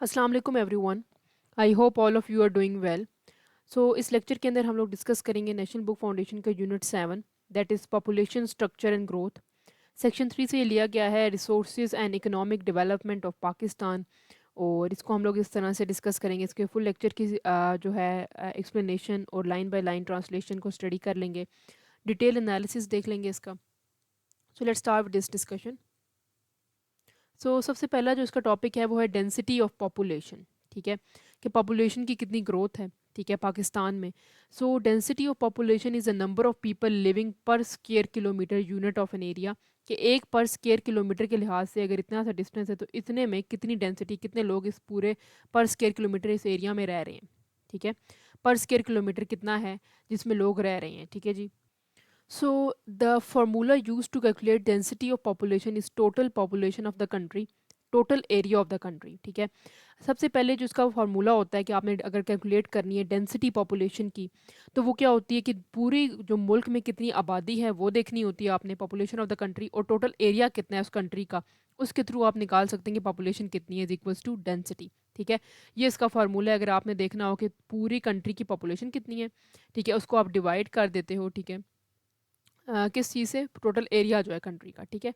अस्सलाम वालेकुम everyone. I hope all of you are doing well. So इस lecture के अंदर हम लोग डिस्कस करेंगे नेशनल बुक फाउंडेशन का unit 7, that is population structure and growth. Section 3 से ये लिया गया है resources and economic development of Pakistan, और इसको हम लोग इस तरह से डिस्कस करेंगे। इसके फुल लेक्चर की जो है एक्सप्लेनेशन और लाइन बाय लाइन ट्रांसलेशन को स्टडी कर लेंगे, डिटेल एनालिसिस देख लेंगे इसका। So let's start with this discussion. सबसे पहला जो इसका टॉपिक है वो है डेंसिटी ऑफ पॉपुलेशन। ठीक है, कि पॉपुलेशन की कितनी ग्रोथ है, ठीक है, पाकिस्तान में। Density of population is a number of people living per square kilometre unit of an area, कि एक पर स्क्वेयर किलोमीटर के लिहाज से अगर इतना सा डिस्टेंस है तो इतने में कितनी डेंसिटी, कितने लोग इस पूरे पर स्क्वेयर किलोमीटर इस एरिया में रह रहे हैं। ठीक है, पर स्क्वेयर किलोमीटर कितना है जिसमें लोग रह रहे हैं। ठीक है जी। The formula used to calculate density of population is total population of the country, total area of the country. ठीक है, सबसे पहले जो इसका फार्मूला होता है कि आपने अगर कैलकुलेट करनी है डेंसिटी पॉपुलेशन की, तो वो क्या होती है कि पूरी जो मुल्क में कितनी आबादी है वो देखनी होती है आपने, पॉपुलेशन ऑफ द कंट्री, और टोटल एरिया कितना है उस कंट्री का, उसके थ्रू आप निकाल सकते हैं कि पॉपुलेशन कितनी है इज इक्वल्स टू डेंसिटी। ठीक है, ये इसका फार्मूला है। अगर आपने देखना हो कि पूरी कंट्री की पॉपुलेशन कितनी है, ठीक है, उसको आप डिवाइड कर देते हो, ठीक है, किस चीज़ से, टोटल एरिया जो है कंट्री का। ठीक है,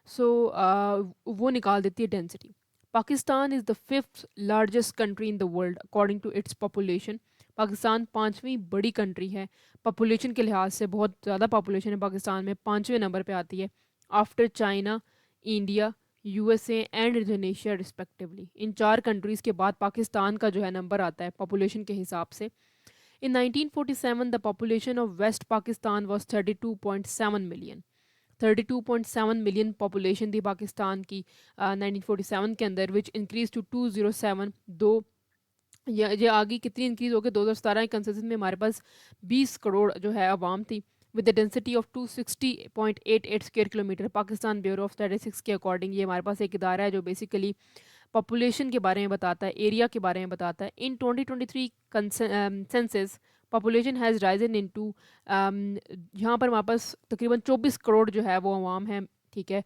वो निकाल देती है density. Pakistan is the fifth largest country in the world according to its population. Pakistan पाँचवीं बड़ी कंट्री है पॉपुलेशन के लिहाज से, बहुत ज़्यादा पॉपुलेशन है पाकिस्तान में, पाँचवें नंबर पे आती है after China, India, USA and Indonesia respectively. इन चार कंट्रीज़ के बाद पाकिस्तान का जो है नंबर आता है पॉपुलेशन के हिसाब से। In 1947, the population of West Pakistan was 32.7 million. 32.7 million population थी पाकिस्तान की 1947 के अंदर, विच इंक्रीज टू 207 दो। ये आगे कितनी इंक्रीज हो गई, 2017 के कंसेंसस में हमारे पास 20 करोड़ जो है आवाम थी, with the density of 260.88 square kilometre. Pakistan bureau of statistics के अकॉर्डिंग ये हमारे पास एक इदारा है जो बेसिकली पॉपुलेशन के बारे में बताता है, एरिया के बारे में बताता है। In 2023 census population has risen in to, यहाँ पर हमारे पास तकरीबन 24 करोड़ जो है वो आवाम है। ठीक है,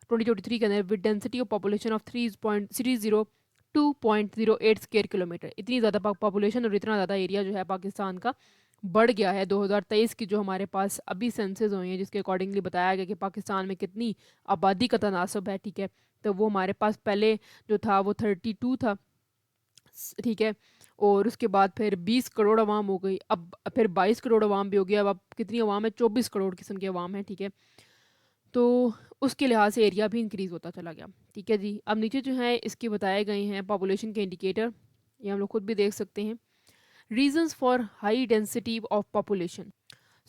2023 के अंदर with density of population of 3.208 square kilometre. इतनी ज़्यादा पॉपुलेशन और इतना ज़्यादा एरिया जो है पाकिस्तान का बढ़ गया है। 2023 की जो हमारे पास अभी सेंसस हुए हैं जिसके अकॉर्डिंगली बताया गया कि पाकिस्तान में कितनी आबादी का तनासब है। ठीक है, तो वो हमारे पास पहले जो था वो 32 था। ठीक है, और उसके बाद फिर 20 करोड़ अवाम हो गई, अब फिर 22 करोड़ अवाम भी हो गया, अब कितनी अवाम है, 24 करोड़ किस्म की अवाम है। ठीक है, तो उसके लिहाज से एरिया भी इंक्रीज़ होता चला गया। ठीक है जी, अब नीचे जो है इसके बताए गए हैं पॉपुलेशन के इंडिकेटर, ये हम लोग खुद भी देख सकते हैं। Reasons for high density of population.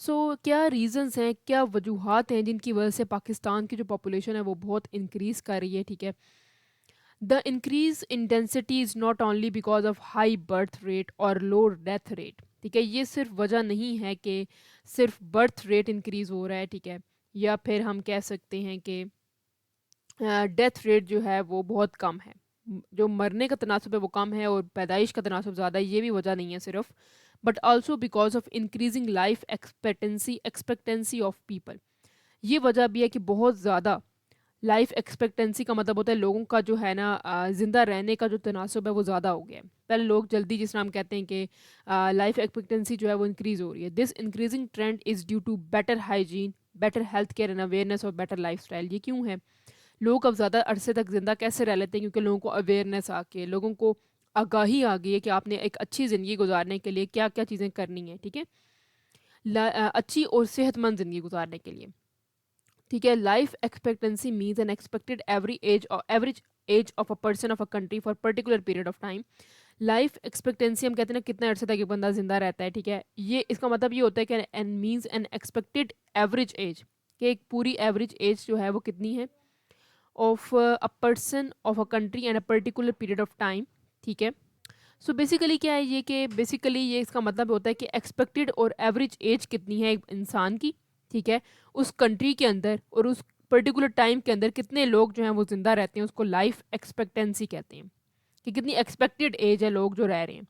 क्या रीजंस हैं, क्या वजूहात हैं जिनकी वजह से पाकिस्तान की जो पॉपुलेशन है वो बहुत इंक्रीज़ कर रही है। ठीक है, the increase in density is not only because of high birth rate और लो डेथ रेट। ठीक है, ये सिर्फ वजह नहीं है कि सिर्फ बर्थ रेट इंक्रीज़ हो रहा है। ठीक है, या फिर हम कह सकते हैं कि डेथ रेट जो है वो बहुत कम है, जो मरने का तनासब है वो कम है और पैदाइश का तनासब ज़्यादा है, ये भी वजह नहीं है सिर्फ, but also because of increasing life expectancy of people. ये वजह भी है कि बहुत ज़्यादा लाइफ एक्सपेक्टेंसी का मतलब होता है लोगों का जो है ना ज़िंदा रहने का जो तनासब है वो ज़्यादा हो गया है। पहले लोग जल्दी, जिस तरह हम कहते हैं कि लाइफ एक्सपेक्टेंसी जो है वो इंक्रीज़ हो रही है। This increasing trend is due to better hygiene, better health care and awareness और बेटर लाइफ स्टाइल। ये क्यों है, लोग अब ज़्यादा अरसे तक ज़िंदा कैसे रह लेते हैं, क्योंकि लोगों को अवेयरनेस आ के, लोगों को आगाही आ गई है कि आपने एक अच्छी ज़िंदगी गुजारने के लिए क्या क्या चीज़ें करनी है। ठीक है, अच्छी और सेहतमंद ज़िंदगी गुजारने के लिए। ठीक है, life expectancy means an expected average as of a person of a country for particular period of time. Life expectancy हम कहते हैं ना कितने अरसे तक एक बंदा जिंदा रहता है। ठीक है, ये इसका मतलब ये होता है कि n means an expected average as, कि एक पूरी एवरेज एज जो है वो कितनी है of a person of a country and a particular period of time. ठीक है, बेसिकली क्या है ये, कि बेसिकली ये इसका मतलब होता है कि एक्सपेक्टेड और एवरेज एज कितनी है एक इंसान की। ठीक है, उस कंट्री के अंदर और उस पर्टिकुलर टाइम के अंदर कितने लोग जो हैं वो ज़िंदा रहते हैं, उसको लाइफ एक्सपेक्टेंसी कहते हैं, कि कितनी एक्सपेक्टेड एज है लोग जो रह रहे हैं।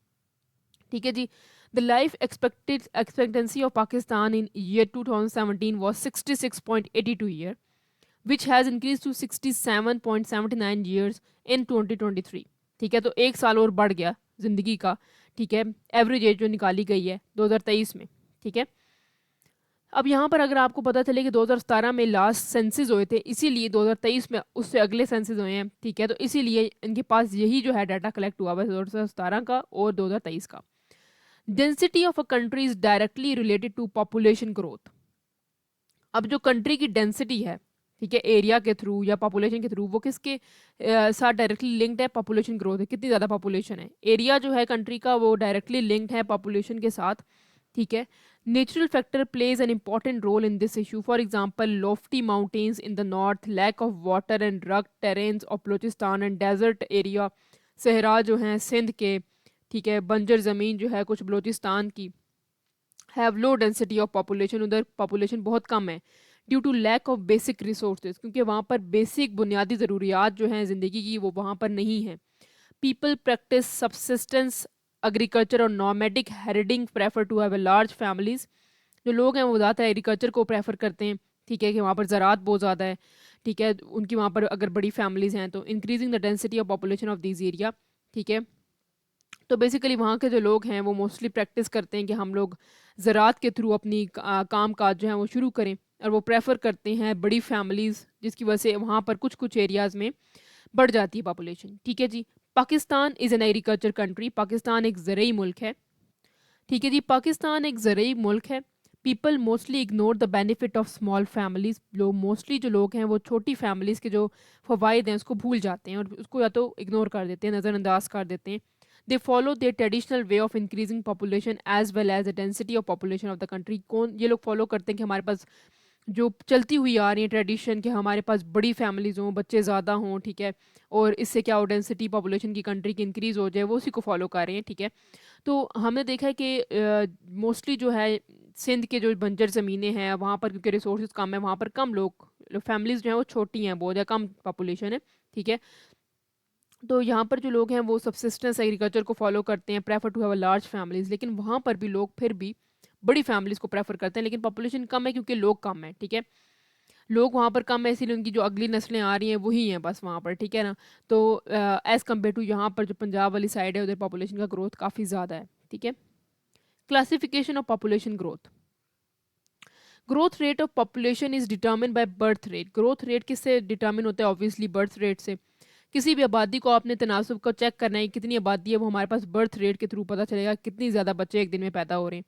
ठीक है जी, the life expectancy of Pakistan in year 2017 was 66.82 year, which has increased to 67.79 years in 2023. ठीक है, तो 1 साल और बढ़ गया ज़िंदगी का, ठीक है, एवरेज एज जो निकाली गई है 2023 में, ठीक है। अब यहाँ पर अगर आपको पता चले कि 2017 में लास्ट सेंसस हुए थे, इसीलिए 2023 में उससे अगले सेंसस हुए हैं, ठीक है, तो इसीलिए इनके पास यही जो है डाटा कलेक्ट हुआ है 2017 का और 2023 का। Density of a country is directly related to population growth. अब जो कंट्री की डेंसिटी है, ठीक है, एरिया के थ्रू या पॉपुलेशन के थ्रू, वो किसके साथ डायरेक्टली लिंक्ड है? पॉपुलेशन ग्रोथ है, कितनी ज़्यादा पॉपुलेशन है। एरिया जो है कंट्री का वो डायरेक्टली लिंक्ड है पॉपुलेशन के साथ, ठीक है। Natural factor plays an important role in this issue. For example lofty mountains in the north, lack of water and rugged terrains of Balochistan and desert area, सहरा जो हैं सिंध के, ठीक है, बंजर ज़मीन जो है कुछ बलूचिस्तान की, have low density of population, उधर पॉपुलेशन बहुत कम है, due to lack of basic resources, क्योंकि वहाँ पर बेसिक बुनियादी ज़रूरियात जो हैं ज़िंदगी की वो वहाँ पर नहीं है। पीपल प्रैक्टिस सबसिस्टेंस एग्रीकल्चर और nomadic herding, prefer to have a large families. जो लोग हैं वो ज़्यादा एग्रीकल्चर को प्रेफर करते हैं, ठीक है, कि वहाँ पर ज़रात बहुत ज़्यादा है, ठीक है, उनकी वहाँ पर अगर बड़ी फैमिलीज़ हैं तो increasing the density of population of this area, ठीक है। तो बेसिकली वहाँ के जो लोग हैं वो मोस्टली प्रैक्टिस करते हैं कि हम लोग ज़रात के थ्रू अपनी काम काज जो है वो शुरू करें, और वो प्रेफर करते हैं बड़ी फैमिलीज़, जिसकी वजह से वहाँ पर कुछ कुछ एरियाज़ में बढ़ जाती है पॉपुलेशन, ठीक है जी। Pakistan is an agriculture country, Pakistan एक ज़रई मुल्क है, ठीक है जी, पाकिस्तान एक ज़रई मुल्क है। People mostly ignore the benefit of small families, लोग मोस्टली जो लोग हैं वो छोटी फैमिलीज़ के जो फ़वाइद हैं उसको भूल जाते हैं और उसको या तो इग्नोर कर देते हैं, नज़रअंदाज कर देते हैं। They follow their traditional way of increasing population as well as the density of population of the country. कौन ये लोग फॉलो करते हैं कि हमारे पास जो चलती हुई आ रही है ट्रेडिशन कि हमारे पास बड़ी फैमिलीज़ हों, बच्चे ज़्यादा हों, ठीक है, और इससे क्या हो डेंसिटी पॉपुलेशन की कंट्री की इंक्रीज़ हो जाए, वो उसी को फॉलो कर रहे हैं, ठीक है। तो हमने देखा है कि मोस्टली जो है सिंध के जो बंजर ज़मीनें हैं वहाँ पर क्योंकि रिसोर्स कम है, वहाँ पर कम लोग फैमिलीज़ जो हैं वो छोटी हैं, बहुत या कम पॉपुलेशन है, ठीक है। तो यहाँ पर जो लोग हैं वो सबसिस्टेंस एग्रीकल्चर को फॉलो करते हैं, prefer to have a large families, लेकिन वहाँ पर भी लोग फिर भी बड़ी फैमिलीज़ को प्रेफर करते हैं, लेकिन पॉपुलेशन कम है क्योंकि लोग कम हैं, ठीक है। लोग वहाँ पर कम है इसीलिए उनकी जो अगली नस्लें आ रही हैं वही हैं बस वहाँ पर, ठीक है ना। तो एज़ कम्पेयर टू यहाँ पर जो पंजाब वाली साइड है उधर पॉपुलेशन का ग्रोथ काफ़ी ज़्यादा है, ठीक है। Classification of population growth. Growth rate of population is determine by birth rate. Growth rate किससे डिटर्मिन होता है? ऑब्वियसली बर्थ रेट से। किसी भी आबादी को आपने तनासब को चेक करना है कितनी आबादी है, वो हमारे पास बर्थ रेट के थ्रू पता चलेगा कितनी ज़्यादा बच्चे एक दिन में पैदा हो रहे हैं।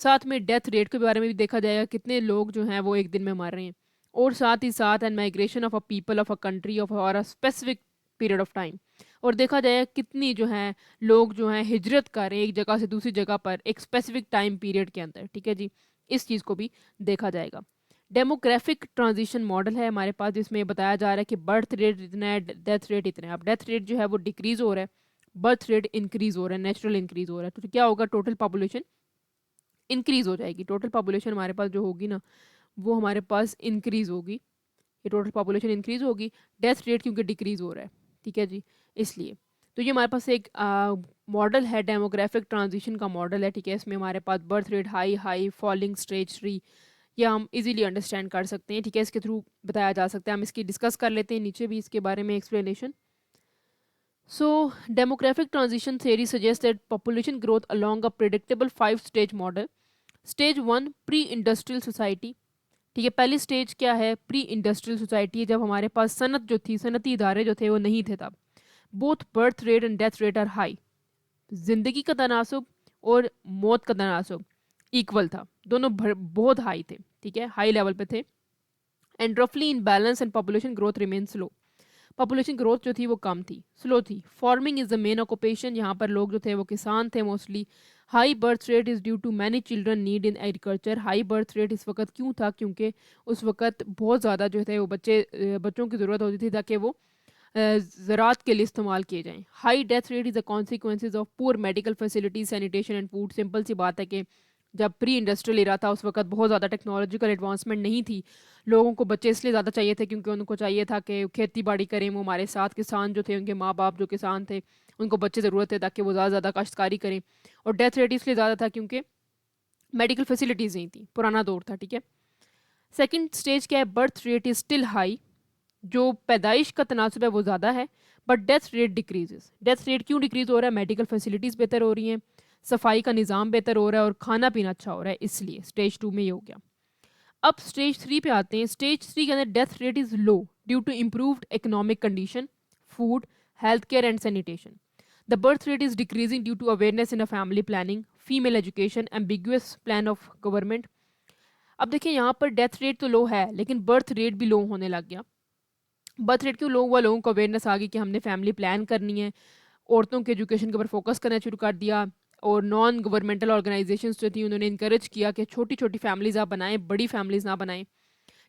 साथ में डेथ रेट के बारे में भी देखा जाएगा कितने लोग जो हैं वो एक दिन में मर रहे हैं, और साथ ही साथ and migration of a people of a country of और a specific period of time, और देखा जाएगा कितनी जो है लोग जो हैं हिजरत कर रहे हैं एक जगह से दूसरी जगह पर एक स्पेसिफिक टाइम पीरियड के अंदर, ठीक है जी। इस चीज़ को भी देखा जाएगा। डेमोग्राफिक ट्रांजिशन मॉडल है हमारे पास जिसमें बताया जा रहा है कि बर्थ रेट इतना है, डेथ रेट इतना है। अब डेथ रेट जो है वो डिक्रीज हो रहा है, बर्थ रेट इंक्रीज हो रहा है, नेचुरल इंक्रीज हो रहा है, तो क्या होगा? टोटल पॉपुलेशन इंक्रीज हो जाएगी। टोटल पॉपुलेशन हमारे पास जो होगी ना वो हमारे पास इंक्रीज होगी, ये टोटल पॉपुलेशन इंक्रीज होगी, डेथ रेट क्योंकि डिक्रीज हो रहा है, ठीक है जी, इसलिए। तो ये हमारे पास एक मॉडल है, डेमोग्राफिक ट्रांजिशन का मॉडल है, ठीक है। इसमें हमारे पास birth rate high high falling stage 3 या हम इजीली अंडरस्टैंड कर सकते हैं, ठीक है, इसके थ्रू बताया जा सकता है। हम इसकी डिस्कस कर लेते हैं नीचे भी इसके बारे में explanation. So demographic transition theory suggests that population growth along a predictable 5 stage model. Stage 1 pre industrial society, ठीक है। पहली स्टेज क्या है? प्री इंडस्ट्रियल सोसाइटी है, जब हमारे पास सनत जो थी, सनती इदारे जो थे वो नहीं थे तब। Both birth rate and death rate are high, जिंदगी का तनासब और मौत का तनासब इक्वल था, दोनों बहुत हाई थे, ठीक है, हाई लेवल पे थे। एंड रफली in balance and population growth remain slow, population growth जो थी वो कम थी, स्लो थी। Farming is the main occupation, यहाँ पर लोग जो थे वो किसान थे mostly. High birth rate is due to many children need in agriculture. High birth rate इस वक्त क्यों था? क्योंकि उस वक्त बहुत ज़्यादा जो थे वो बच्चों की ज़रूरत होती थी ताकि वो ज़रात के लिए इस्तेमाल किए जाएँ। High death rate is the consequences of poor medical facilities, sanitation and food. Simple सी बात है कि जब प्री इंडस्ट्रियल एरा था उस वक्त बहुत ज़्यादा टेक्नोलॉजिकल एडवांसमेंट नहीं थी, लोगों को बच्चे इसलिए ज़्यादा चाहिए थे क्योंकि उनको चाहिए था कि खेती बाड़ी करें, वो हमारे साथ किसान जो थे उनके माँ बाप जो किसान थे उनको बच्चे ज़रूरत थे ताकि वो ज़्यादा ज़्यादा काश्तकारी करें। और डेथ रेट इसलिए ज़्यादा था क्योंकि मेडिकल फैसिलिटीज़ नहीं थी, पुराना दौर था, ठीक है। सेकेंड स्टेज क्या है? Birth rate is still high, जो पैदाइश का तनासब है वो ज़्यादा है, but death rate decreases. Death rate क्यों डिक्रीज हो रहा है? मेडिकल फैसिलिटीज़ बेहतर हो रही हैं, सफाई का निज़ाम बेहतर हो रहा है और खाना पीना अच्छा हो रहा है, इसलिए स्टेज 2 में ये हो गया। अब स्टेज 3 पे आते हैं। स्टेज 3 के अंदर death rate is low due to improved economic condition, food, health care and sanitation. The birth rate is decreasing due to awareness in a family planning, female education, ambiguous plan of government. अब देखिए यहाँ पर death rate तो लो है लेकिन birth rate भी लो होने लग गया। बर्थ रेट क्यों लो हुआ? लोगों को अवेयरनेस आ गई कि हमने फैमिली प्लान करनी है, औरतों के एजुकेशन के ऊपर फोकस करना शुरू कर दिया, और नॉन गवर्नमेंटल ऑर्गेनाइजेशंस जो थी उन्होंने इनकरेज किया कि छोटी छोटी फैमिलीज आप बनाएं, बड़ी फैमिलीज ना बनाएं।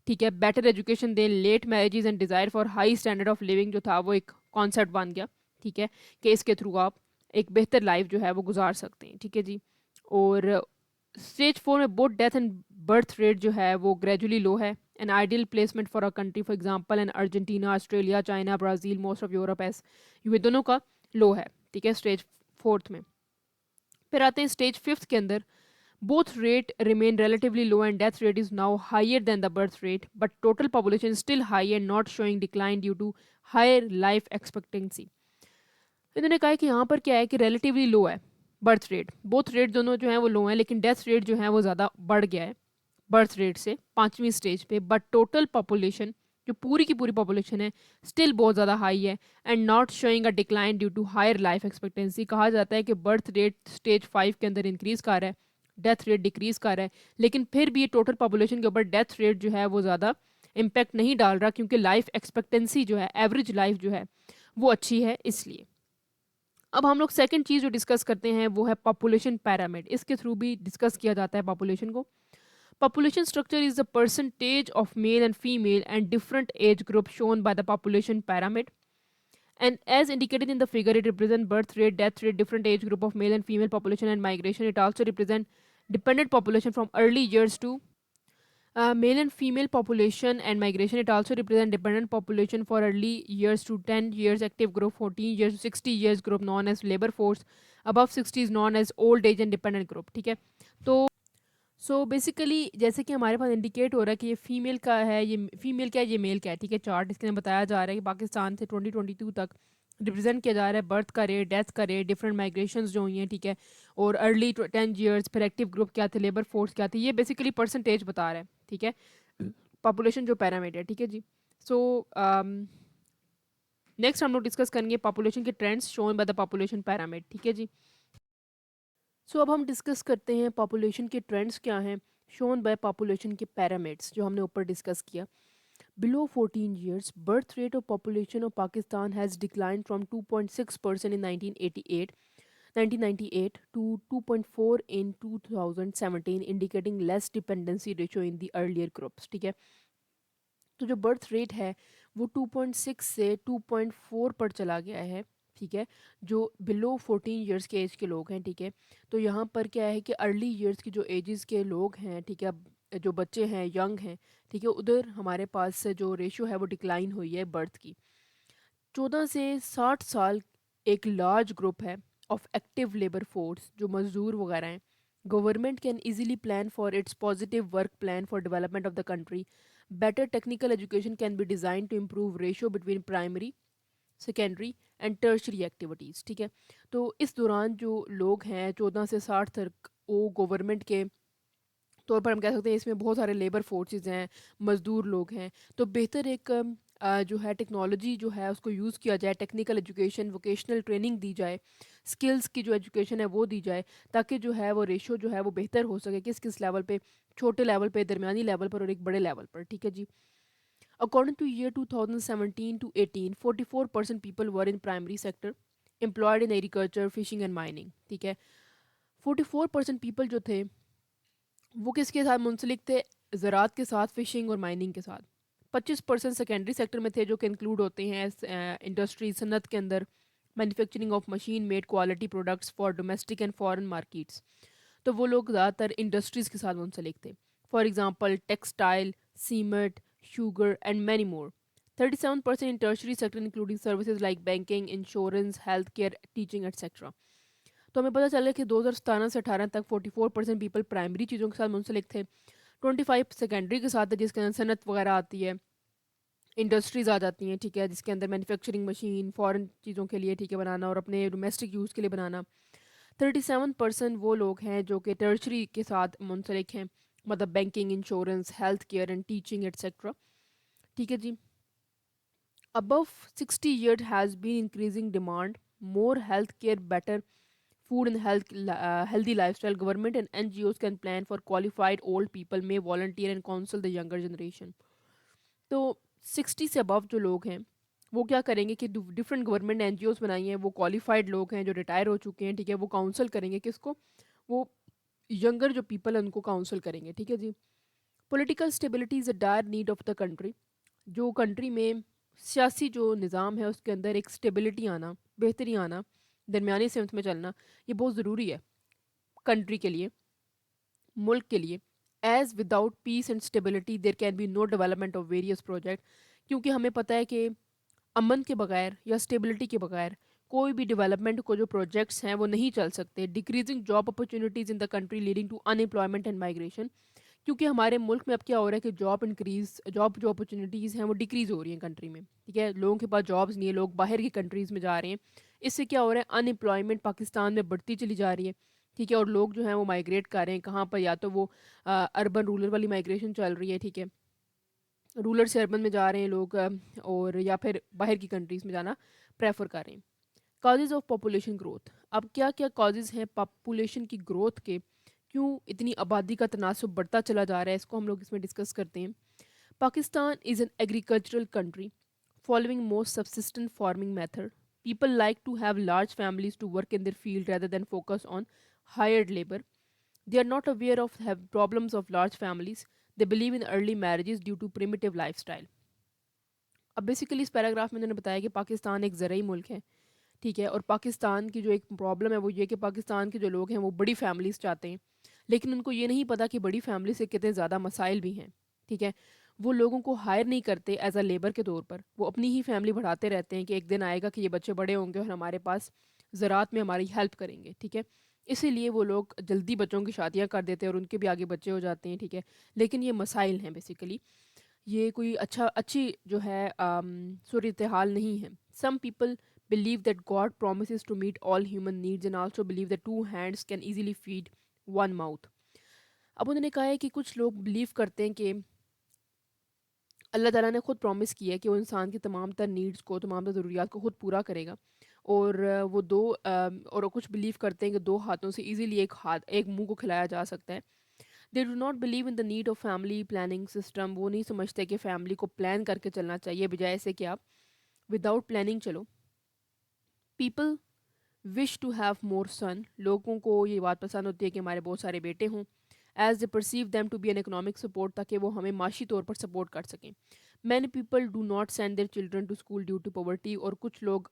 ठीक है, बेटर एजुकेशन दें, late marriages and desire for high standard of living जो था वो एक कॉन्सेप्ट बन गया। ठीक है, कि इसके थ्रू आप एक बेहतर लाइफ जो है वो गुजार सकते हैं। ठीक है जी। और स्टेज 4 में both death and birth rate जो है वो ग्रेजुअली लो है। An ideal placement for a country for example an Argentina, Australia, China, Brazil, most of Europe's, ये दोनों का लो है। ठीक है, स्टेज 4 में। फिर आते हैं स्टेज 5 के अंदर। both rate remain relatively low and death rate is now higher than the birth rate, but total population is still high and not showing decline due to higher life expectancy. इन्होंने कहा है कि यहाँ पर क्या है कि relatively low है बर्थ रेट, बोथ रेट दोनों जो हैं वो लो हैं, लेकिन डेथ रेट जो है वो ज़्यादा बढ़ गया है बर्थ रेट से 5वीं स्टेज पे। बट टोटल पॉपुलेशन, जो पूरी की पूरी पॉपुलेशन है, स्टिल बहुत ज़्यादा हाई है and not showing a decline due to higher life expectancy. कहा जाता है कि बर्थ रेट स्टेज 5 के अंदर इंक्रीज़ कर रहा है, डेथ रेट डिक्रीज़ कर रहा है, लेकिन फिर भी ये टोटल पॉपुलेशन के ऊपर डेथ रेट जो है वो ज़्यादा इम्पैक्ट नहीं डाल रहा, क्योंकि लाइफ एक्सपेक्टेंसी जो है, एवरेज लाइफ जो है वो अच्छी है इसलिए। अब हम लोग सेकंड चीज़ जो डिस्कस करते हैं वो है पॉपुलेशन पैरामिड। इसके थ्रू भी डिस्कस किया जाता है पॉपुलेशन को। Population structure is the percentage of male and female and different age group shown by the population pyramid, and as indicated in the figure it represents birth rate, death rate, different age group of male and female population and migration. It also represents dependent population from early years to male and female population and migration. It also represents dependent population for early years to 10 years active group, 14 years to 60 years group known as labor force, above 60 is known as old age and dependent group. ठीक है, तो basically जैसे कि हमारे पास indicate हो रहा है कि ये फीमेल का है, ये फीमेल क्या है, ये मेल क्या है। ठीक है, चार्ट इसके अंदर बताया जा रहा है कि पाकिस्तान से 2022 तक रिप्रेजेंट किया जा रहा है बर्थ का रेट, डेथ का रेट, डिफरेंट माइग्रेशंस जो हुई हैं। ठीक है, और अर्ली 10 ईयर्स, फिर एक्टिव ग्रुप क्या थे, लेबर फोर्स क्या थी, ये बेसिकली परसेंटेज बता रहा है। ठीक है, पॉपुलेशन जो पैरामीटर है। ठीक है जी। सो नेक्स्ट हम लोग डिस्कस करेंगे पॉपुलेशन के trends shown by the population parameter. ठीक है जी। सो अब हम डिस्कस करते हैं पॉपुलेशन के ट्रेंड्स क्या हैं शोन बाय पॉपुलेशन के पैरामीटर्स जो हमने ऊपर डिस्कस किया। Below 14 years, birth rate of population of Pakistan has declined from 2.6% in 1998 to 2.4 in 2017, indicating less dependency ratio in the earlier groups. ठीक है, तो जो बर्थ रेट है वो 2.6 से 2.4 पर चला गया है। ठीक है, जो बिलो 14 ईयर्स के एज के लोग हैं। ठीक है, तो यहाँ पर क्या है कि अर्ली ईयर्स की जो एजेस के लोग हैं, ठीक है, जो बच्चे हैं, यंग हैं, ठीक है, उधर हमारे पास से जो रेशियो है वो डिक्लाइन हुई है बर्थ की। 14 से 60 साल एक लार्ज ग्रुप है ऑफ एक्टिव लेबर फोर्स, जो मजदूर वगैरह हैं। Government can easily plan for its positive work plan for development of the country. Better technical education can be design to improve ratio between primary, secondary and tertiary activities. ठीक है, तो इस दौरान जो लोग हैं 14 से 60 तक, वो गवर्नमेंट के तौर पर हम कह सकते हैं इसमें बहुत सारे लेबर फोर्सेस हैं, मज़दूर लोग हैं। तो बेहतर एक जो है टेक्नोलॉजी जो है उसको यूज़ किया जाए, टेक्निकल एजुकेशन, वोकेशनल ट्रेनिंग दी जाए, स्किल्स की जो एजुकेशन है वो दी जाए, ताकि जो है वो रेशो जो है वो बेहतर हो सके किस किस लेवल पे, छोटे लेवल पे, दरमियानी लेवल पर और एक बड़े लेवल पर। ठीक है जी। According to year 2017 to 18, 44% people were in primary sector employed in agriculture, fishing and mining. ठीक है, 44% पीपल जो थे वो किसके साथ मुंसलिक थे? ज़रात के साथ, फिशिंग और माइनिंग के साथ। 25% सेकेंडरी सेक्टर में थे, जो कि इंक्लूड होते हैं इंडस्ट्री, सनत के अंदर, manufacturing of machine made quality products for domestic and foreign markets. तो वो लोग ज़्यादातर इंडस्ट्रीज़ के साथ मुंसलिक थे, for example textile, cement, sugar and many more. 37% in tertiary sector including services like banking, insurance, health care, teaching etcetera. तो हमें पता चला कि 2017 से 18 तक 44% पीपल प्राइमरी चीज़ों के साथ मुंसलिक थे, 25 सेकेंडरी के साथ है जिसके अंदर सनत वगैरह आती है, इंडस्ट्रीज़ आ जाती हैं, ठीक है, जिसके अंदर मैन्युफैक्चरिंग मशीन फ़ॉरेन चीज़ों के लिए, ठीक है, बनाना और अपने डोमेस्टिक यूज़ के लिए बनाना। 37% वो लोग हैं जो कि टर्शरी के साथ मुंसलिक हैं, मतलब banking, insurance, health care and teaching etcetera. ठीक है जी। Above 60 years has been increasing demand, more healthcare, better food and healthy lifestyle. Government and NGOs can plan for qualified old people, may volunteer and counsel the younger generation. तो 60 से above जो लोग हैं वो क्या करेंगे कि डिफरेंट गवर्नमेंट एनजीओज बनाई हैं, वो क्वालिफाइड लोग हैं जो रिटायर हो चुके हैं, ठीक है, वो काउंसल करेंगे किसको, वो यंगर जो पीपल है उनको काउंसल करेंगे। ठीक है जी। Political stability is a dire need of the country. जो कंट्री में सियासी जो निज़ाम है उसके अंदर एक स्टेबिलिटी आना, बेहतरी आना, दरमियानी सिमत में चलना, ये बहुत ज़रूरी है कंट्री के लिए, मुल्क के लिए। As without peace and stability there can be no development of various project. क्योंकि हमें पता है कि अमन के बगैर या स्टेबिलिटी के बगैर कोई भी डेवलपमेंट को जो प्रोजेक्ट्स हैं वो नहीं चल सकते। Decreasing job opportunities in the country leading to unemployment and migration. क्योंकि हमारे मुल्क में अब क्या हो रहा है कि जॉब जो अपॉर्चुनिटीज़ हैं वो डिक्रीज़ हो रही हैं कंट्री में। ठीक है, लोगों के पास जॉब्स नहीं है, लोग बाहर की कंट्रीज़ में जा रहे हैं। इससे क्या हो रहा है, अनएम्प्लॉयमेंट पाकिस्तान में बढ़ती चली जा रही है। ठीक है, और लोग जो हैं वो माइग्रेट कर रहे हैं कहाँ पर, या तो वो अर्बन रूरल वाली माइग्रेशन चल रही है, ठीक है, रूरल से अर्बन में जा रहे हैं लोग, और या फिर बाहर की कंट्रीज़ में जाना प्रेफर कर रहे हैं। Causes of population growth. अब क्या क्या कॉजेज़ हैं पॉपुलेशन की ग्रोथ के, क्यों इतनी आबादी का तनासुब बढ़ता चला जा रहा है, इसको हम लोग इसमें डिस्कस करते हैं। Pakistan is an agricultural country following most subsistent farming method. People like to have large families to work in their field rather than focus on hired labor. They are not aware of have problems of large families. They believe in early marriages due to primitive lifestyle. अब basically इस paragraph में उन्होंने बताया कि पाकिस्तान एक ज़रूरी मुल्क है, ठीक है, और पाकिस्तान की जो एक प्रॉब्लम है वो ये कि पाकिस्तान के जो लोग हैं वो बड़ी फैमिलीज़ चाहते हैं, लेकिन उनको ये नहीं पता कि बड़ी फैमिली से कितने ज़्यादा मसाइल भी हैं। ठीक है, वो लोगों को हायर नहीं करते एज अ लेबर के तौर पर, वो अपनी ही फैमिली बढ़ाते रहते हैं कि एक दिन आएगा कि ये बच्चे बड़े होंगे और हमारे पास ज़रात में हमारी हेल्प करेंगे। ठीक है, इसीलिए वो लोग जल्दी बच्चों की शादियाँ कर देते हैं और उनके भी आगे बच्चे हो जाते हैं। ठीक है, लेकिन ये मसाइल हैं बेसिकली, ये कोई अच्छी जो है सूरत हाल नहीं है। Some people believe that God promises to meet all human needs and also believe that two hands can easily feed one mouth. अब उन्होंने कहा है कि कुछ लोग बिलीव करते हैं कि अल्लाह ताला ने खुद प्रॉमिस किया है कि वो इंसान की तमाम तर नीड्स को, तमाम तर ज़रूरियात को खुद पूरा करेगा, और वो और कुछ बिलीव करते हैं कि दो हाथों से इजीली एक मुंह को खिलाया जा सकता है। They do not believe in the need of family planning system. वो नहीं समझते कि फैमिली को प्लान करके चलना चाहिए, बजाय से कि आप विदाउट प्लानिंग चलो। People wish to have more son. लोगों को ये बात पसंद होती है कि हमारे बहुत सारे बेटे हों। As they perceive them to be an economic support, ताकि वो हमें माशी तौर पर सपोर्ट कर सकें। Many people do not send their children to school due to poverty. और कुछ लोग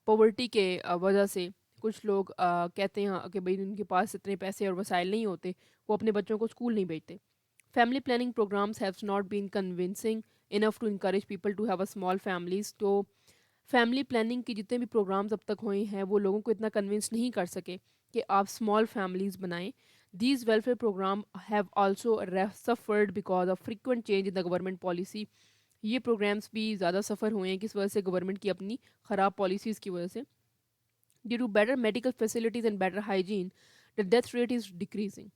पॉवर्टी के वजह से कुछ लोग कहते हैं कि भाई उनके पास इतने पैसे और वसाइल नहीं होते, वो अपने बच्चों को स्कूल नहीं भेजते। Family planning programmes have not been convincing enough to encourage people to have a small families. तो फैमिली प्लानिंग की जितने भी प्रोग्राम्स अब तक हुए हैं वो लोगों को इतना कन्विंस नहीं कर सके कि आप स्मॉल फैमिलीज बनाएं। These welfare programme have also suffered because of frequent change in the government policy. ये प्रोग्राम्स भी ज़्यादा सफ़र हुए हैं किस वजह से, गवर्नमेंट की अपनी ख़राब पॉलिसीज़ की वजह से। Due to better medical facilities and better hygiene the death rate is decreasing.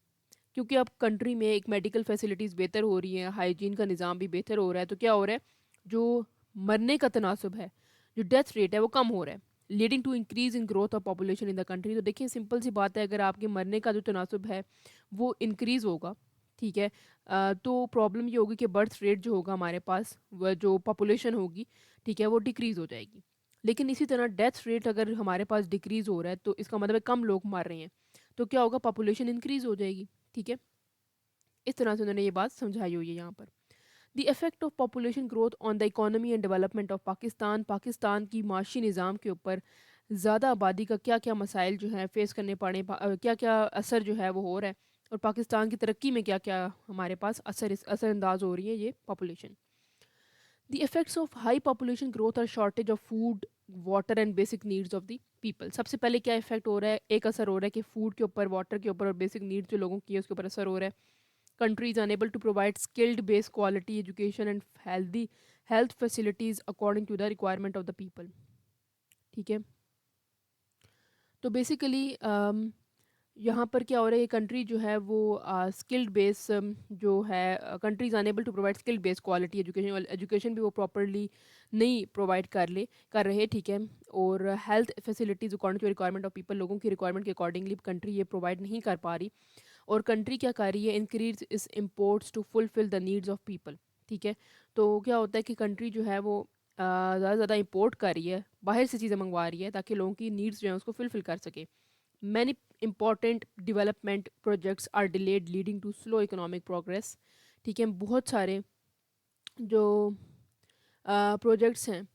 क्योंकि अब कंट्री में एक मेडिकल फैसिलिटीज़ बेहतर हो रही हैं, हाइजीन का निज़ाम भी बेहतर हो रहा है, तो क्या हो रहा है, जो मरने का तनासब है, जो डेथ रेट है वो कम हो रहा है, leading to increase in growth of population in the country. तो देखिए सिंपल सी बात है, अगर आपके मरने का जो तनासब है वो इंक्रीज़ होगा, ठीक है, तो प्रॉब्लम ये होगी कि बर्थ रेट जो होगा हमारे पास, वह जो पॉपुलेशन होगी, ठीक है, वो डिक्रीज़ हो जाएगी। लेकिन इसी तरह डेथ रेट अगर हमारे पास डिक्रीज़ हो रहा है तो इसका मतलब है कम लोग मर रहे हैं, तो क्या होगा, पॉपुलेशन इंक्रीज़ हो जाएगी। ठीक है, इस तरह से उन्होंने ये बात समझाई हुई है यहाँ पर। The effect of population growth on the economy and development of Pakistan. Pakistan की माशी निज़ाम के ऊपर ज़्यादा आबादी का क्या क्या मसाइल जो हैं फेस करने पड़े, क्या क्या असर जो है वो हो रहा है, और पाकिस्तान की तरक्की में क्या क्या हमारे पास असरअंदाज हो रही है ये population. The effects of high population growth और shortage of food, water and basic needs of the people. सबसे पहले क्या इफेक्ट हो रहा है, एक असर हो रहा है कि फूड के ऊपर, वाटर के ऊपर और बेसिक नीड्स जो लोगों की है उसके ऊपर असर हो रहा है। Country is unable to provide skilled based quality education and health facilities according to the requirement of the people. ठीक है, तो बेसिकली यहाँ पर क्या हो रहा है, ये कंट्री जो है वो स्किल्ड बेस जो है, countries unable to provide skilled base quality education, education भी वो प्रॉपरली नहीं प्रोवाइड कर रहे। ठीक है, और health facilities according to requirement of people, लोगों की रिक्वायरमेंट के अकॉर्डिंगली कंट्री ये प्रोवाइड नहीं कर पा रही। और कंट्री क्या कर रही है, increase is imports to fulfil the needs of people. ठीक है, तो क्या होता है कि कंट्री जो है वो ज़्यादा से ज़्यादा इम्पोर्ट कर रही है, बाहर से चीज़ें मंगवा रही है ताकि लोगों की नीड्स जो है उसको फुलफिल कर सके। Many important development projects are delayed leading to slow economic progress। ठीक है, बहुत सारे जो प्रोजेक्ट्स हैं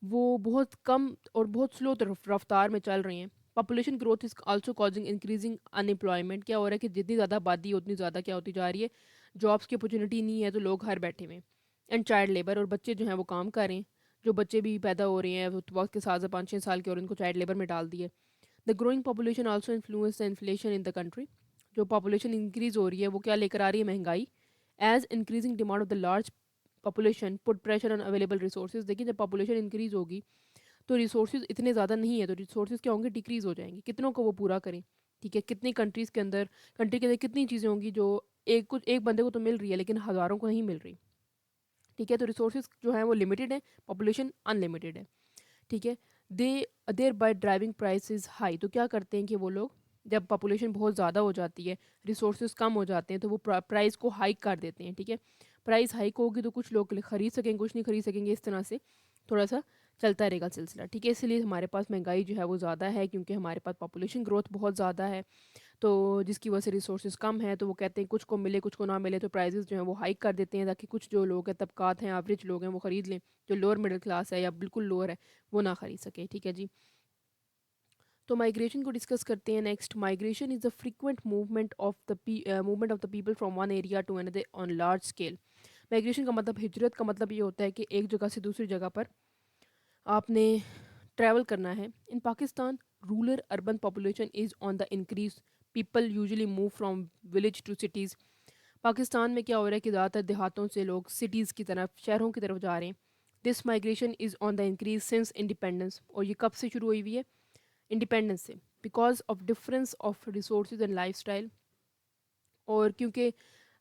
वो बहुत कम और बहुत स्लो रफ्तार में चल रही हैं। Population growth is also causing increasing unemployment. क्या हो रहा है कि जितनी ज़्यादा आबादी उतनी ज़्यादा क्या होती जा रही है, जॉब्स की अपॉर्चुनिटी नहीं है तो लोग घर बैठे हुए हैं। एंड चाइल्ड लेबर, और बच्चे जो हैं वो काम कर रहे हैं, जो बच्चे भी पैदा हो रहे हैं वो वक्त के साथ 5-6 साल के और उनको चाइल्ड लेबर में डाल दिए। The growing population also influence the inflation in the country. जो पॉपुलेशन इंक्रीज हो रही है वो क्या लेकर आ रही है, महंगाई। As increasing demand of the large population put pressure on available resources. देखिए, जब पॉपुलेशन इंक्रीज होगी तो रिसोर्सेज इतने ज़्यादा नहीं है, तो रिसोर्सेज क्या होंगे, डिक्रीज हो जाएंगे। कितनों को वो पूरा करें। ठीक है, कितनी कंट्री के अंदर कितनी चीज़ें होंगी जो एक बंदे को तो मिल रही है लेकिन हज़ारों को नहीं मिल रही। ठीक है, तो रिसोर्सेज जो है वो लिमिटेड है, पॉपुलेशन अनलिमिटेड है। ठीक है, they thereby driving prices high. तो क्या करते हैं कि वो लोग जब पॉपुलेशन बहुत ज़्यादा हो जाती है, रिसोर्सेज कम हो जाते हैं, तो वो प्राइस को हाइक कर देते हैं। ठीक है, प्राइस हाइक होगी तो कुछ लोग खरीद सकेंगे, कुछ नहीं खरीद सकेंगे। इस तरह से थोड़ा सा चलता रहेगा सिलसिला। ठीक है, इसलिए हमारे पास महंगाई जो है वो ज़्यादा है, क्योंकि हमारे पास पॉपुलेशन ग्रोथ बहुत ज़्यादा है, तो जिसकी वजह से रिसोर्सेज कम है। तो वो कहते हैं कुछ को मिले कुछ को ना मिले, तो प्राइजेस जो हैं वो हाइक कर देते हैं ताकि कुछ जो लोग हैं, तबकात हैं, एवरेज लोग हैं, वो ख़रीद लें। जो लोअर मिडिल क्लास है या बिल्कुल लोअर है वो ना खरीद सके। ठीक है जी, तो माइग्रेशन को डिस्कस करते हैं next. Migration is the frequent movement of the people from one area to another on large scale. Migration का मतलब, हिजरत का मतलब ये होता है कि एक जगह से दूसरी जगह पर आपने ट्रैवल करना है। In Pakistan rural urban population is on the increase. People usually move from village to cities. Pakistan में क्या हो रहा है कि ज़्यादातर देहातों से लोग सिटीज़ की तरफ, शहरों की तरफ जा रहे हैं। This migration is on the increase since independence. और ये कब से शुरू हुई हुई है, इंडिपेंडेंस से। Because of difference of resource and life style. और क्योंकि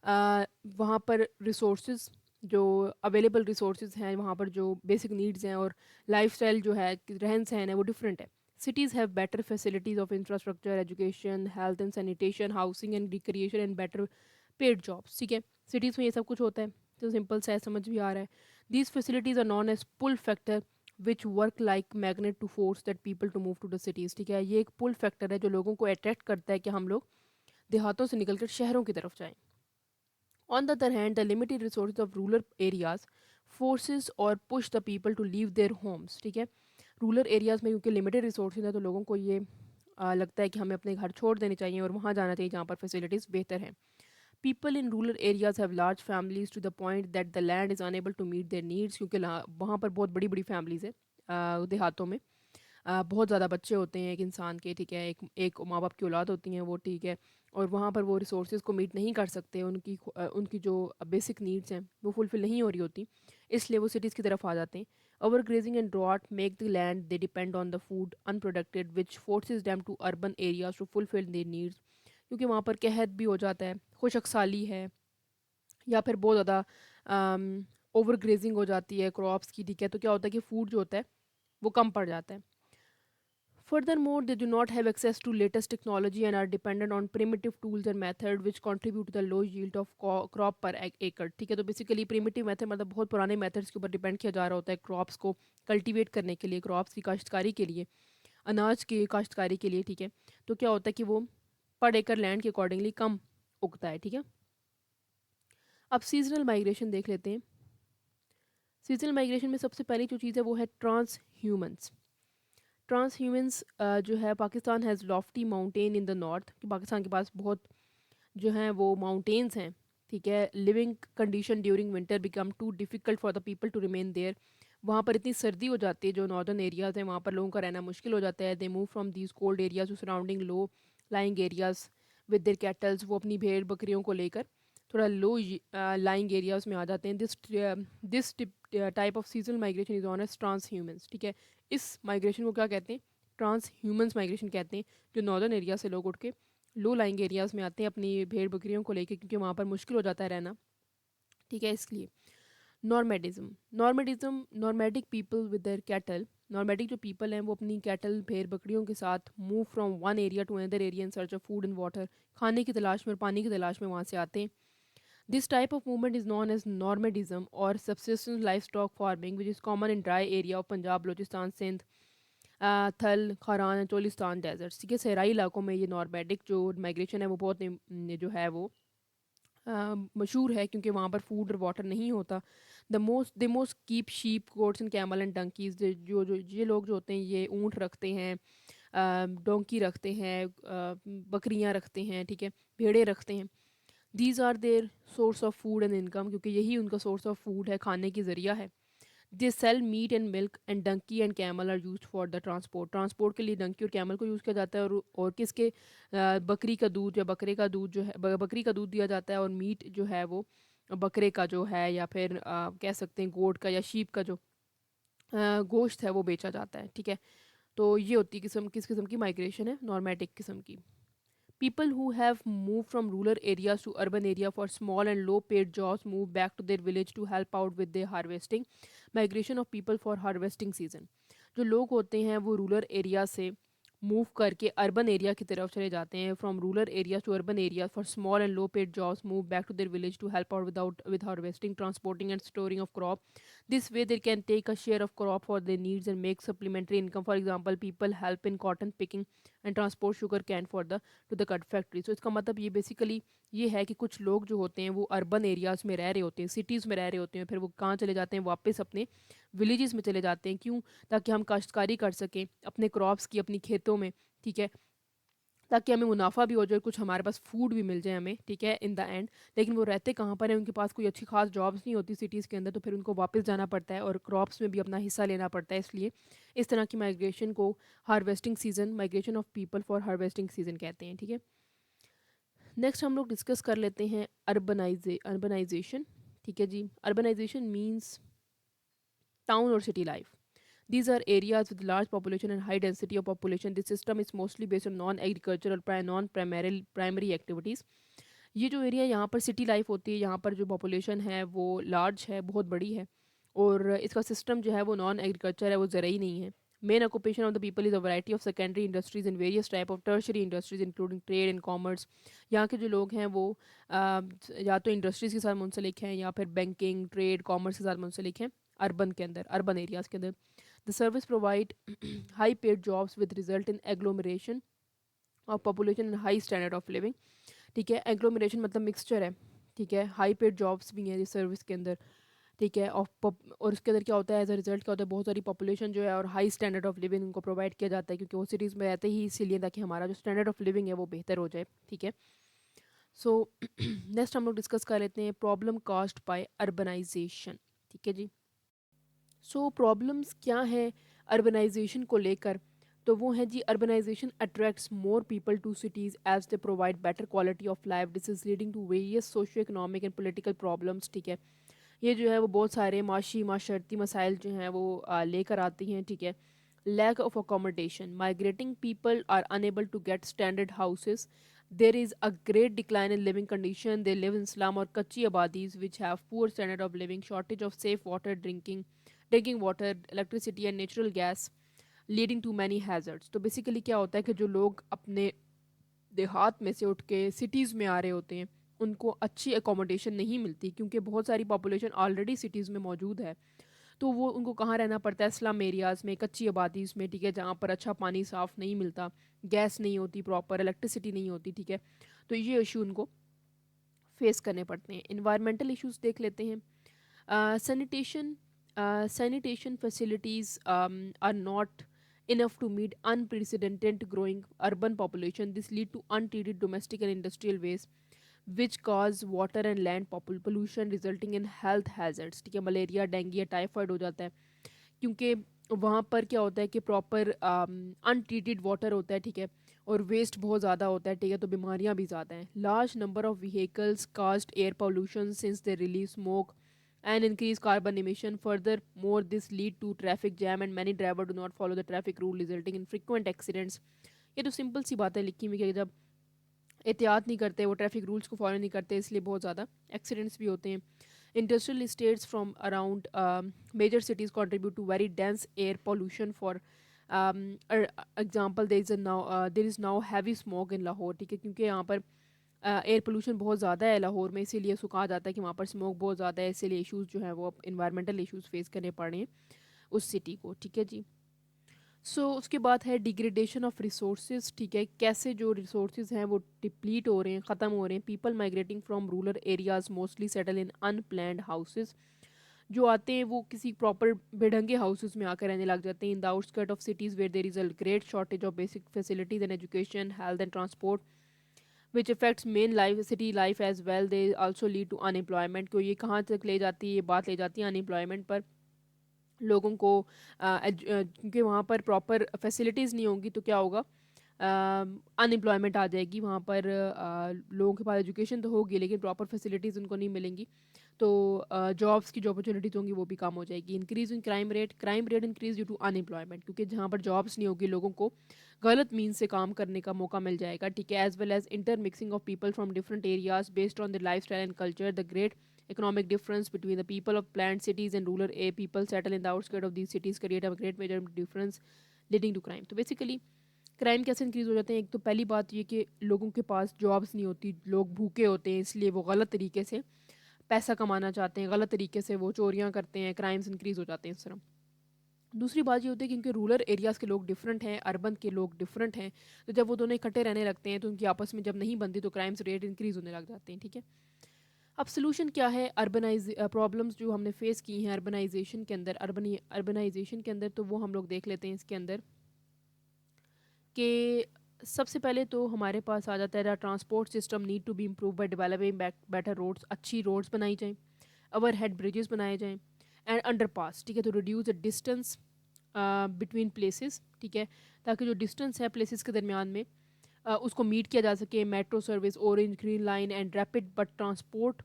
वहाँ पर रिसोर्स जो अवेलेबल रिसोर्स हैं, वहाँ पर जो बेसिक नीड्स हैं और लाइफस्टाइल जो है, रहन सहन है, वो डिफरेंट है। Cities have better facilities of infrastructure, education, health and sanitation, housing and recreation and better paid jobs. ठीक है, सिटीज़ में ये सब कुछ होता है, तो सिंपल सा है, समझ भी आ रहा है। These facilities are known as pull factor which work like magnet to force that people to move to the cities. ठीक है, ये एक पुल फैक्टर है जो लोगों को अट्रैक्ट करता है कि हम लोग देहातों से निकलकर शहरों की तरफ जाएं। On the other hand, the limited resources of rural areas forces or push the people to leave their homes। ठीक है, रूरल एरियाज़ में क्योंकि लिमिटेड रिसोर्सेज है तो लोगों को ये लगता है कि हमें अपने घर छोड़ देने चाहिए और वहाँ जाना चाहिए जहाँ पर फैसिलिटीज़ बेहतर हैं। People in rural areas have large families to the point that the land is unable to meet their needs. क्योंकि वहाँ पर बहुत बड़ी बड़ी फैमिलीज़ है देहातों में। बहुत ज़्यादा बच्चे होते हैं एक इंसान के। ठीक है, एक एक माँ बाप की औलाद होती हैं वो। ठीक है, और वहाँ पर वो रिसोर्सेज को मीट नहीं कर सकते, उनकी जो बेसिक नीड्स हैं वो फुलफिल नहीं हो रही होती, इसलिए वो सिटीज़ की तरफ आ जाते हैं। Overgrazing and drought make the land they depend on the food unproductive which forces them to urban areas to fulfil their needs. क्योंकि वहाँ पर कहत भी हो जाता है, खुशकसाली है, या फिर बहुत ज़्यादा ओवर ग्रेजिंग हो जाती है क्रॉप्स की। ठीक है, तो क्या होता है कि फूड जो होता है वो कम पड़ जाता है। Furthermore, they do not have access to latest technology and are dependent on primitive tools and methods which contribute to the low yield of crop per acre। ठीक है, तो बेसिकली प्रिमिटिव मेथड मतलब बहुत पुराने मेथड्स के ऊपर depend किया जा रहा होता है क्रॉप्स को कल्टीवेट करने के लिए, क्रॉप्स की काश्तकारी के लिए, अनाज की काश्तकारी के लिए। ठीक है, तो क्या होता है कि वो पर एकड़ लैंड के अकॉर्डिंगली कम उगता है। ठीक है, अब सीजनल माइग्रेशन देख लेते हैं। सीजनल माइग्रेशन में सबसे पहली जो चीज़ है वो है ट्रांस ह्यूमन्स। ट्रांस ह्यूमन्स जो है, Pakistan has Lofty mountain in the north. कि पाकिस्तान के पास बहुत जो हैं वो माउंटेन्स हैं। ठीक है, living condition during winter become too difficult for the people to remain there. वहाँ पर इतनी सर्दी हो जाती है, जो नॉर्दर्न एरियाज़ हैं वहाँ पर लोगों का रहना मुश्किल हो जाता है। They move from these cold areas to surrounding low lying areas with their cattles. वो अपनी भेड़ बकरियों को लेकर थोड़ा लो लाइंग एरियाज में आ जाते हैं। This type of seasonal migration is known as transhumance, ठीक है। इस माइग्रेशन को क्या कहते हैं? ट्रांस ह्यूमन्स माइग्रेशन कहते हैं, जो नॉर्दर्न एरिया से लोग उठ के लो लाइंग एरियाज़ में आते हैं अपनी भेड़ बकरियों को लेके, क्योंकि वहाँ पर मुश्किल हो जाता है रहना, ठीक है, इसलिए। नॉर्मेडिज्म, नॉर्मेडिक पीपल विद देयर कैटल, नॉर्मेडिक जो पीपल हैं वो अपनी कैटल भेड़ बकरियों के साथ move from one area to another area in search of food and water, खाने की तलाश में और पानी की तलाश में वहाँ से आते हैं। This type of movement is known as nomadism और subsistence livestock farming which is common in dry area of Punjab, Balochistan, Sindh, Thal, Kharan and Cholistan desserts, ठीक है। सहराई इलाकों में ये नॉर्मेडिक जो माइग्रेशन है वो बहुत जो है वो मशहूर है, क्योंकि वहाँ पर फूड और वाटर नहीं होता। They most keep sheep, goats and camel and donkeys, जो जो ये लोग जो होते हैं ये ऊँट रखते हैं, डोंकी रखते हैं, बकरियाँ रखते हैं, ठीक है, भेड़े रखते हैं। These are their source of food and income, क्योंकि यही उनका सोर्स ऑफ फूड है, खाने की ज़रिया है। They sell meat and milk and donkey and camel are use for the transport, transport के लिए डंकी और कैमल को यूज़ किया जाता है। और किसके, बकरी का दूध या बकरे का दूध जो है, बकरी का दूध दिया जाता है, और मीट जो है वो बकरे का जो है, या फिर कह सकते हैं गोट का या शीप का जो गोश्त है वो बेचा जाता है, ठीक है। तो ये होती है किस किस्म की माइग्रेशन है, नॉर्मेटिक किस्म की। People who have moved from rural areas to urban area for small and low paid jobs move back to their village to help out with their harvesting. Migration of people for harvesting season. जो लोग होते हैं वो rural area से move करके urban area की तरफ चले जाते हैं, from rural area to urban area for small and low paid jobs move back to their village to help out with harvesting, transporting and storing of crop. This way they can take a share of crop for their needs and make supplementary income. For example, people help in cotton picking and transport sugar cane for the to the cut factory. So इसका मतलब ये basically ये है कि कुछ लोग जो होते हैं वो अर्बन एरियाज़ में रह रहे होते हैं, सिटीज़ में रह रहे होते हैं, फिर वो कहाँ चले जाते हैं, वापस अपने विलेजेस में चले जाते हैं। क्यों? ताकि हम काश्तकारी कर सकें अपने क्रॉप्स की, अपनी खेतों में, ठीक है, ताकि हमें मुनाफा भी हो जाए, कुछ हमारे पास फूड भी मिल जाए हमें, ठीक है, इन द एंड। लेकिन वो रहते कहाँ पर है, उनके पास कोई अच्छी खास जॉब्स नहीं होती सिटीज़ के अंदर, तो फिर उनको वापस जाना पड़ता है और क्रॉप्स में भी अपना हिस्सा लेना पड़ता है। इसलिए इस तरह की माइग्रेशन को harvesting season, migration of people for harvesting season कहते हैं, ठीक है। नेक्स्ट हम लोग डिस्कस कर लेते हैं अर्बनाइजेशन, ठीक है जी। अर्बनाइजेशन मीन्स टाउन और city life. These are areas with large population and high density of population. This system is mostly based on non-agricultural, non-primary activities. ये जो एरिया यहाँ पर सिटी लाइफ होती है, यहाँ पर जो पॉपुलेशन है वो लार्ज है, बहुत बड़ी है, और इसका सिस्टम जो है वो नॉन एग्रीकल्चर है, वो ज़रूरी नहीं है। Main occupation of the people is a variety of secondary industries in various type of tertiary industries including trade and commerce. यहाँ के जो लोग हैं वो या तो इंडस्ट्रीज़ के साथ मुंसलिक हैं या फिर बैंकिंग, ट्रेड, कॉमर्स के साथ मुंसलिक हैं अर्बन के अंदर, अर्बन एरियाज़ के अंदर। The service provide high paid jobs with result in agglomeration of population and high standard of living, ठीक है। एग्लोमरेशन मतलब मिक्सचर है, ठीक है, हाई पेड जॉब्स भी हैं इस सर्विस के अंदर, ठीक है। और उसके अंदर क्या होता है, एज अ रिजल्ट क्या होता है, बहुत सारी पॉपुलेशन जो है और हाई स्टैंडर्ड ऑफ लिविंग उनको प्रोवाइड किया जाता है, क्योंकि वो सिटीज़ में रहते ही इसीलिए ताकि हमारा जो स्टैंडर्ड ऑफ लिविंग है वो बेहतर हो जाए, ठीक है। सो नेक्स्ट हम लोग डिस्कस कर लेते हैं प्रॉब्लम कास्ड बाय अर्बनाइजेशन, ठीक है जी। सो प्रॉब्लम्स क्या है अर्बनाइजेशन को लेकर, तो वो है जी, urbanization attracts more people to cities as they provide better quality of life, this is leading to various socio economic and political problems, ठीक है। ये जो है वो बहुत सारे माशरती मसाइल जो हैं वो लेकर आती हैं, ठीक है। Lack of accommodation, migrating people are unable to get standard houses, there is a great decline in living condition, they live in slum और कच्ची आबादीज़ which have poor standard of living, shortage of safe water, drinking water, electricity and natural gas, leading to many hazards. तो basically क्या होता है कि जो लोग अपने देहात में से उठ के सिटीज़ में आ रहे होते हैं उनको अच्छी अकोमोडेशन नहीं मिलती, क्योंकि बहुत सारी पॉपुलेशन ऑलरेडी सिटीज़ में मौजूद है, तो वो उनको कहाँ रहना पड़ता है, स्लम एरियाज़ में, कच्ची आबादीज़ में, ठीक है, जहाँ पर अच्छा पानी साफ़ नहीं मिलता, गैस नहीं होती, प्रॉपर इलेक्ट्रिसिटी नहीं होती, ठीक है। तो ये इशू उनको फेस करने पड़ते हैं। इन्वायरमेंटल इश्यूज देख लेते हैं। Sanitation facilities are not enough to meet unprecedented growing urban population. This lead to untreated domestic and industrial waste, which cause water and land pollution, resulting in health hazards, ठीक है। Malaria, dengue, typhoid हो जाता है, क्योंकि वहाँ पर क्या होता है कि प्रॉपर अनट्रीटेड वाटर होता है, ठीक है, और वेस्ट बहुत ज़्यादा होता है, ठीक है, तो बीमारियाँ भी ज़्यादा हैं। Large number of vehicles cause air pollution since they release smoke, and increase carbon emission. Furthermore, this lead to traffic jam and many drivers do not follow the traffic rule, resulting in frequent accidents. ये तो simple सी बात है लिखी हुई कि जब एहतियात नहीं करते, वो ट्रैफिक रूल्स को फॉलो नहीं करते, इसलिए बहुत ज़्यादा एक्सीडेंट्स भी होते हैं. Industrial states from around major cities contribute to very dense air pollution. For example, there is now heavy smoke in Lahore. ठीक है, क्योंकि यहाँ पर एयर पोल्यूशन बहुत ज़्यादा है लाहौर में, इसीलिए उसको कहा जाता है कि वहाँ पर स्मोक बहुत ज़्यादा है, इसीलिए इशूज़ जो है वो इन्वायरमेंटल इशूज़ फेस करने पड़ रहे हैं उस सिटी को. ठीक है जी. उसके बाद है डिग्रेडेशन ऑफ रिसोर्सेज. ठीक है, कैसे जो रिसोर्सेज हैं वो डिप्लीट हो रहे हैं, ख़त्म हो रहे हैं. People migrating from rural areas mostly settle in unplanned houses. जो आते हैं वो किसी प्रॉपर बेढंगे हाउसेज में आकर रहने लग जाते हैं. In the outskirt of cities where there is a great shortage of basic facilities and education, health and transport which affects main life city life as well. They also lead to unemployment. को ये कहाँ तक ले जाती है, ये बात ले जाती है अनएम्प्लॉयमेंट पर. लोगों को क्योंकि वहाँ पर प्रॉपर फैसिलिटीज़ नहीं होंगी तो क्या होगा, अनएम्प्लॉयमेंट आ जाएगी. वहाँ पर लोगों के पास एजुकेशन तो होगी लेकिन प्रॉपर फैसिलिटीज़ उनको नहीं मिलेंगी, तो जॉब्स की जो अपॉर्चुनिटीज़ होंगी वो भी कम हो जाएगी. Increase in crime rate increase due to unemployment, क्योंकि जहाँ पर जॉब्स नहीं होगी लोगों को गलत मीन से काम करने का मौका मिल जाएगा. ठीक है, as well as inter mixing of people from different areas based on the life style and culture. The great economic difference between the people of planned cities and rural A people settle in the outskirts of these cities create a great major difference leading to crime. तो basically crime कैसे increase हो जाते हैं? एक तो पहली बात ये कि लोगों के पास जॉब्स नहीं होती, लोग भूखे होते हैं, इसलिए वो गलत तरीके से पैसा कमाना चाहते हैं, गलत तरीके से वो चोरियाँ करते हैं, क्राइम्स इंक्रीज़ हो जाते हैं इस तरह. दूसरी बात ये होती है क्योंकि रूरल एरियाज़ के लोग डिफरेंट हैं, अर्बन के लोग डिफरेंट हैं, तो जब वो दोनों इकट्ठे रहने लगते हैं तो उनकी आपस में जब नहीं बनती तो क्राइम्स रेट इंक्रीज़ होने लग जाते हैं. ठीक है, अब सोल्यूशन क्या है? प्रॉब्लम्स जो हमने फेस की हैं अर्बनाइजेशन के अंदर, अर्बनाइजेशन के अंदर, तो वो हम लोग देख लेते हैं इसके अंदर कि सबसे पहले तो हमारे पास आ जाता है transport system need to be improve by developing better roads. अच्छी रोड्स बनाई जाएँ, ओवर हेड ब्रिजेस बनाए जाएँ एंड अंडरपास. ठीक है, तो reduce the distance between places. ठीक है, ताकि जो डिस्टेंस है प्लेसेस के दरमियान में उसको मीट किया जा सके. Metro service, orange green line and rapid but transport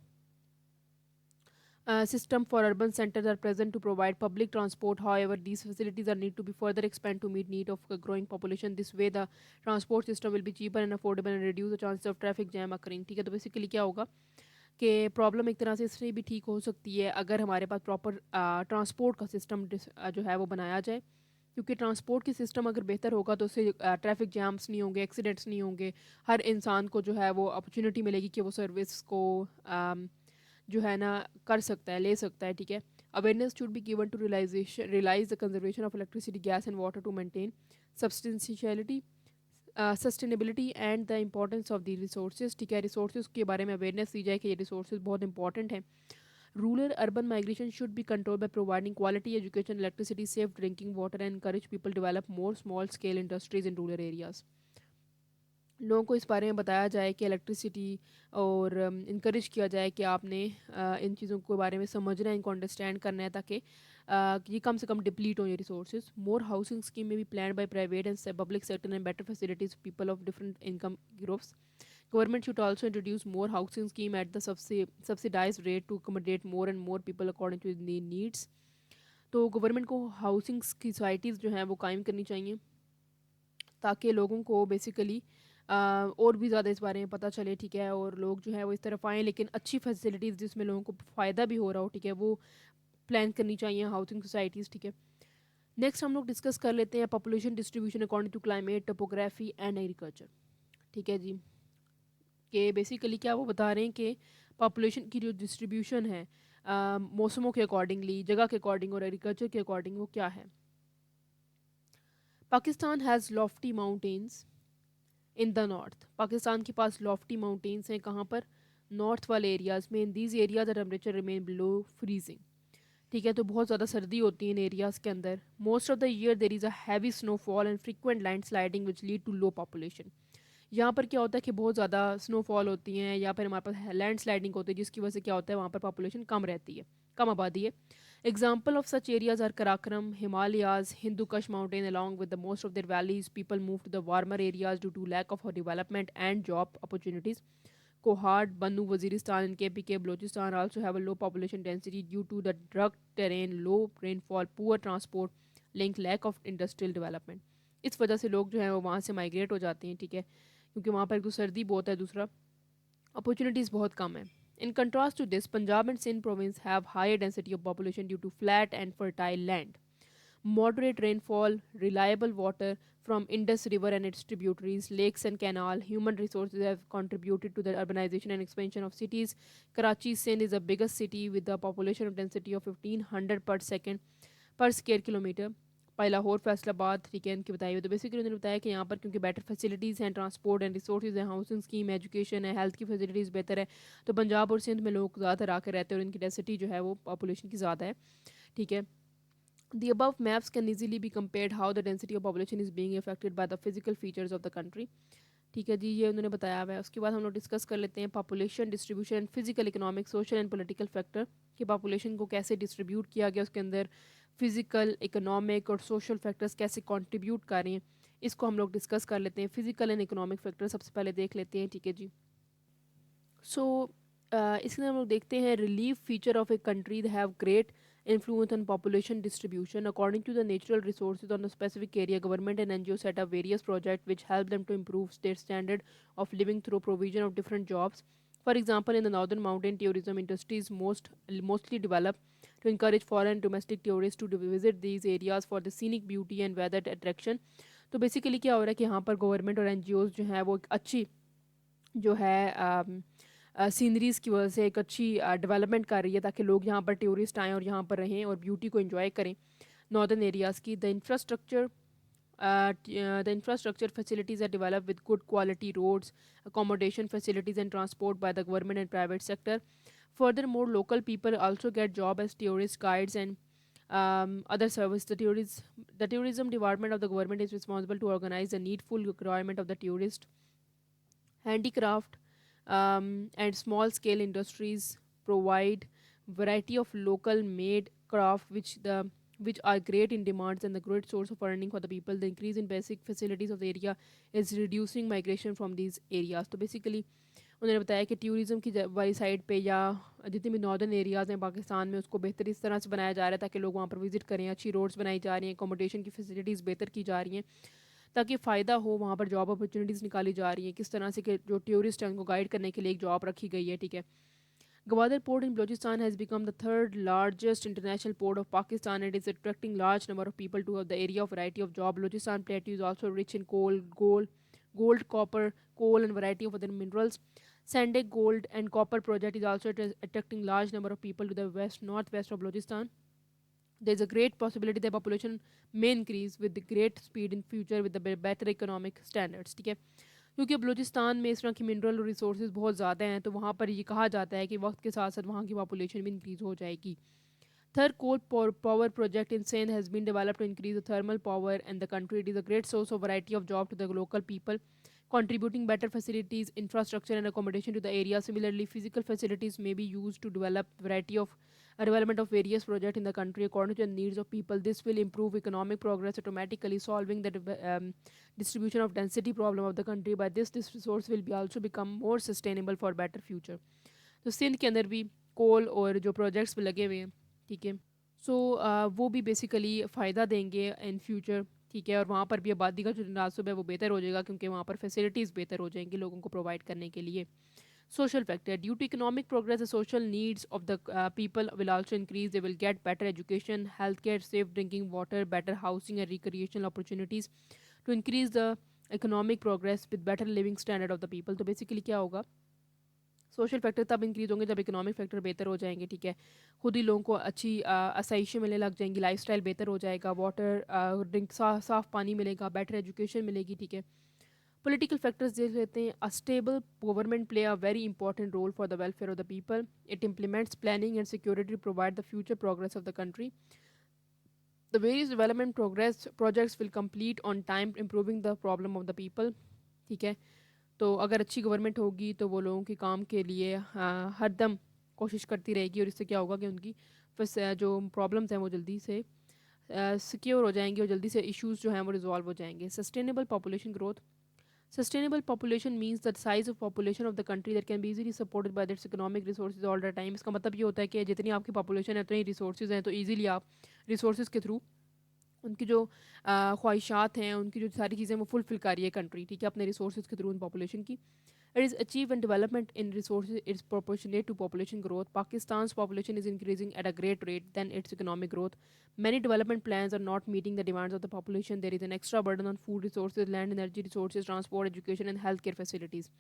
system for urban centers are present to provide public transport. However, these facilities are need to be further expanded to meet need of a growing population. This way, the transport system will be cheaper and affordable and reduce the chances of traffic jam occurring. ठीक है, तो basically क्या होगा कि problem एक तरह से इससे भी ठीक हो सकती है अगर हमारे पास प्रॉपर ट्रांसपोर्ट का सिस्टम जो है वो बनाया जाए. क्योंकि ट्रांसपोर्ट की सिस्टम अगर बेहतर होगा तो उससे ट्रैफिक जैम्स नहीं होंगे, एक्सीडेंट्स नहीं होंगे. हर इंसान को जो है वो अपॉर्चुनिटी मिलेगी कि वो सर्विस को जो है ना कर सकता है, ले सकता है. ठीक है, awareness should be given to realise the conservation of electricity, gas and water to maintain substantiality sustainability and the importance of the resources. ठीक है, रिसोर्सेज के बारे में अवेयरनेस दी जाए कि ये रिसोर्सेज बहुत इंपॉर्टेंट हैं. Rural urban migration should be control by providing quality education, electricity, safe drinking water and encourage people develop more small scale industries in rural areas. लोगों को इस बारे में बताया जाए कि इलेक्ट्रिसिटी और इनक्रेज किया जाए कि आपने इन चीज़ों के बारे में समझना है, इनको अंडरस्टैंड करना है ताकि ये कम से कम डिप्लीट हो ये रिसोर्सेज. मोर हाउसिंग स्कीम में be plan by private and public sector and better facilities people of different income groups. Government should also introduce more housing scheme at the subsidized rate to accommodate more and more people according to the needs. तो government को housing की societies जो हैं वो कायम करनी चाहिए ताकि लोगों को बेसिकली और भी ज़्यादा इस बारे में पता चले. ठीक है, और लोग जो है वो इस तरफ आएँ लेकिन अच्छी फैसिलिटीज़ जिसमें लोगों को फ़ायदा भी हो रहा हो. ठीक है, वो प्लान करनी चाहिए हाउसिंग सोसाइटीज़. ठीक है, नेक्स्ट हम लोग डिस्कस कर लेते हैं population distribution according to climate, topography and agriculture. ठीक है जी, कि बेसिकली क्या वो बता रहे हैं कि पॉपुलेशन की जो डिस्ट्रीब्यूशन है मौसमों के अकॉर्डिंगली, जगह के अकॉर्डिंग और एग्रीकल्चर के अकॉर्डिंग वो क्या है. Pakistan has Lofty mountains in the north. Pakistan के पास लॉफ्टी माउंटेन्स हैं कहाँ पर? नॉर्थ वाले एरियाज़ में. In these areas the temperature remain below freezing. ठीक है, तो बहुत ज़्यादा सर्दी होती है इन एरियाज़ के अंदर. Most of the year there is a heavy snowfall and frequent land sliding which lead to low population. यहाँ पर क्या होता है कि बहुत ज़्यादा स्नोफॉल होती हैं या फिर हमारे पास लैंड स्लाइडिंग होती है जिसकी वजह से क्या होता है वहाँ पर पॉपुलेशन कम रहती है, कम आबादी है. Example of such areas are Karakoram, Himalayas, Hindu Kush mountain along with the most of their valleys. People move to the warmer areas due to lack of development and job opportunities. Kohat, Bannu, Waziristan, and KPK Balochistan also have a low population density due to the rugged terrain, low rainfall, poor transport link, lack of industrial development. इस वजह से लोग जो हैं वो वहाँ से migrate हो जाते हैं, ठीक है, क्योंकि वहाँ पर एक तो सर्दी बहुत है, दूसरा अपॉर्चुनिटीज़ बहुत कम है. In contrast to this, Punjab and Sindh province have higher density of population due to flat and fertile land, moderate rainfall, reliable water from Indus River and its tributaries, lakes and canal. Human resources have contributed to the urbanization and expansion of cities. Karachi, Sindh is the biggest city with a population of density of 1500 per second per square kilometer. by Lahore Faisalabad, ठीक है, इनकी बताई हुई. तो basically उन्होंने बताया कि यहाँ पर क्योंकि बेटर फैसिलिटीज़ हैं, ट्रांसपोर्ट एंड रिसोर्सेज हैं, हाउसिंग स्कीम, एजुकेशन है, हेल्थ की फैसिलिटीज़ बेहतर है, तो पंजाब और सिंध में लोग ज़्यादातर आकर रहते हैं और इनकी डेंसिटी जो है वो पॉपुलेशन की ज़्यादा है, ठीक है. The above maps can easily be compared how the density of population is being affected by the physical features of the country. ठीक है जी, ये उन्होंने बताया हुआ है. उसके बाद हम लोग डिस्कस कर लेते हैं population distribution, physical, economic, social and political factor, कि पॉपुलेशन को कैसे डिस्ट्रीब्यूट किया गया, उसके अंदर फिजिकल, इकोनॉमिक और सोशल फैक्टर्स कैसे कंट्रीब्यूट कर रहे हैं, इसको हम लोग डिस्कस कर लेते हैं. फिजिकल एंड इकोनॉमिक फैक्टर सबसे पहले देख लेते हैं, ठीक है जी. सो इसके अंदर हम लोग देखते हैं relief feature of a country that have great influence on population distribution. According to the natural resources on a specific area, government and NGOs set up various projects which help them to improve their standard of living through provision of different jobs. For example, in the northern mountain tourism industry is mostly developed to encourage foreign domestic tourists to visit these areas for the scenic beauty and weather attraction. तो basically क्या हो रहा है कि यहाँ पर government और NGOs जो हैं वो एक अच्छी जो है सीनरीज़ की वजह से एक अच्छी डेवलपमेंट कर रही है ताकि लोग यहाँ पर टूरिस्ट आएँ और यहाँ पर रहें और ब्यूटी को एंजॉय करें नॉर्दर्न एरियाज़ की. The infrastructure facilities are developed with good quality roads, accommodation facilities and transport by the government and private sector. Furthermore, local people also get job as tourist guides and other service. The tourism department of the government is responsible to organize the needful requirement of the tourist. Handicraft and small scale industries provide variety of local made craft which are great in demands and the great source of earning for the people. The increase in basic facilities of the area is reducing migration from these areas. तो basically उन्होंने बताया कि tourism की वाली side पे या जितने भी नॉर्दर्न एरियाज़ हैं पाकिस्तान में उसको बेहतर इस तरह से बनाया जा रहा है ताकि लोग वहाँ पर विजिट करें. अच्छी रोड्स बनाई जा रही हैं, अकोमोडेशन की फैसिलिटीज़ बेहतर की जा रही हैं ताकि फ़ायदा हो. वहाँ पर जॉब अपॉर्चुनिटीज़ निकाली जा रही हैं, किस तरह से कि जो टूरिस्ट हैं उनको गाइड करने के लिए एक जॉब रखी गई है, ठीक है. Gwadar Port in Balochistan has become the third largest international port of Pakistan and is attracting large number of people to the area of variety of job. Balochistan plateau is also rich in gold, copper, coal and variety of other minerals. Sandak Gold and Copper project is also attracting large number of people to the northwest of Balochistan. There is a great possibility the population may increase with the great speed in future with the better economic standards. ठीक है, क्योंकि बलूचिस्तान में इस तरह की mineral resources बहुत ज़्यादा हैं तो वहाँ पर ये कहा जाता है कि वक्त के साथ साथ वहाँ की पॉपुलेशन भी इंक्रीज़ हो जाएगी. Third coal power project in Sindh has been developed to increase the thermal power in the country. It is a great source of variety of job to the local people, contributing better facilities, infrastructure and accommodation to the area. Similarly, physical facilities may be used to develop variety of development of various projects in the country according to the needs of people. This will improve economic progress automatically, solving the distribution of density problem of the country. By this resource will be also become more sustainable for better future. तो सिंध के अंदर भी कोल और जो projects भी लगे हुए हैं, ठीक है, सो वो भी बेसिकली फ़ायदा देंगे इन फ्यूचर, ठीक है, और वहाँ पर भी आबादी का जो तनासब है वो बेहतर हो जाएगा क्योंकि वहाँ पर फैसिलिटीज़ बेहतर हो जाएंगी लोगों को प्रोवाइड करने के लिए. Social factor. Due to economic progress, the social needs of the people will also increase. They will get better education, healthcare, safe drinking water, better housing and recreational opportunities to increase the economic progress with better living standard of the people. तो basically क्या होगा, social factor तब increase होंगे जब economic factor बेहतर हो जाएंगे, ठीक है, खुद ही लोगों को अच्छी आसाइशें मिलने लग जाएंगी, लाइफस्टाइल बेहतर हो जाएगा, वाटर ड्रिंक साफ पानी मिलेगा, बेटर एजुकेशन मिलेगी, ठीक है. Political factors देख लेते हैं. A stable government play a very important role for the welfare of the people. It implements planning and security to provide the future progress of the country. The various development progress projects will complete on time, improving the problem of the people. ठीक है, तो अगर अच्छी government होगी तो वो लोगों के काम के लिए हर दम कोशिश करती रहेगी और इससे क्या होगा कि उनकी जो प्रॉब्लम्स हैं वो जल्दी से सिक्योर हो जाएंगे और जल्दी से इश्यूज़ जो हैं वो रिजॉल्व हो जाएंगे. Sustainable population growth. Sustainable population means the size of population of the country that can be easily supported by its economic resources all the time. इसका मतलब ये होता है कि जितनी आपकी population है उतनी resources हैं, तो easily आप resources के through उनकी जो ख्वाहिशात हैं, उनकी जो सारी चीज़ें वो फुलफ़िल कर रही है कंट्री, ठीक है, अपने रिसोर्सेज़ के थ्रू उन पॉपुलेशन की। It is achieve and development in resources it's proportionate to population growth. Pakistan's population is increasing at a great rate than its economic growth. Many development plans are not meeting the demands of the population. There is an extra burden on food resources, land, energy resources, transport, education and healthcare facilities.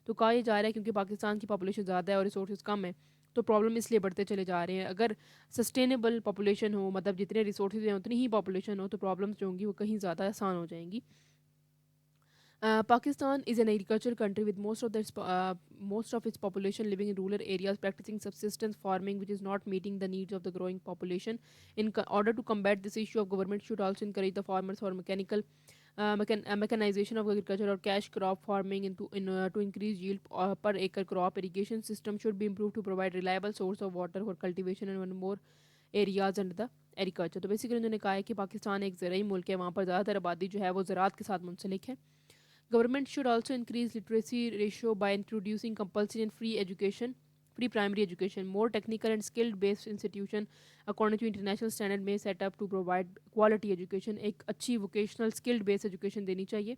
तो कहा ये जा रहा है क्योंकि पाकिस्तान की population ज़्यादा है और रिसोर्सेज कम है, तो प्रॉब्लम इसलिए बढ़ते चले जा रहे हैं। अगर सस्टेनेबल पॉपुलेशन हो, मतलब जितने रिसोर्सेज हैं उतनी ही पॉपुलेशन हो, तो प्रॉब्लम्स जो होंगी वो कहीं ज़्यादा आसान हो जाएंगी। Pakistan is an agricultural country with most of its population living in rural areas practicing subsistence farming, which is not meeting the needs of the growing population. Order to combat this issue, government should also encourage the farmers for mechanization of agriculture or cash crop farming to increase yield per acre crop. Irrigation system should be improved to provide reliable source of water for cultivation and one more areas under the agriculture. तो basically उन्होंने कहा है कि पाकिस्तान एक ज़राई मुल्क है, वहाँ पर ज़्यादातर आबादी जो है वो ज़राअत के साथ मुंसलिक है। Government should also increase literacy ratio by introducing compulsory and free primary education. More technical and skilled based institution according to international standard may set up to provide quality education. एक अच्छी vocational skilled based education देनी चाहिए।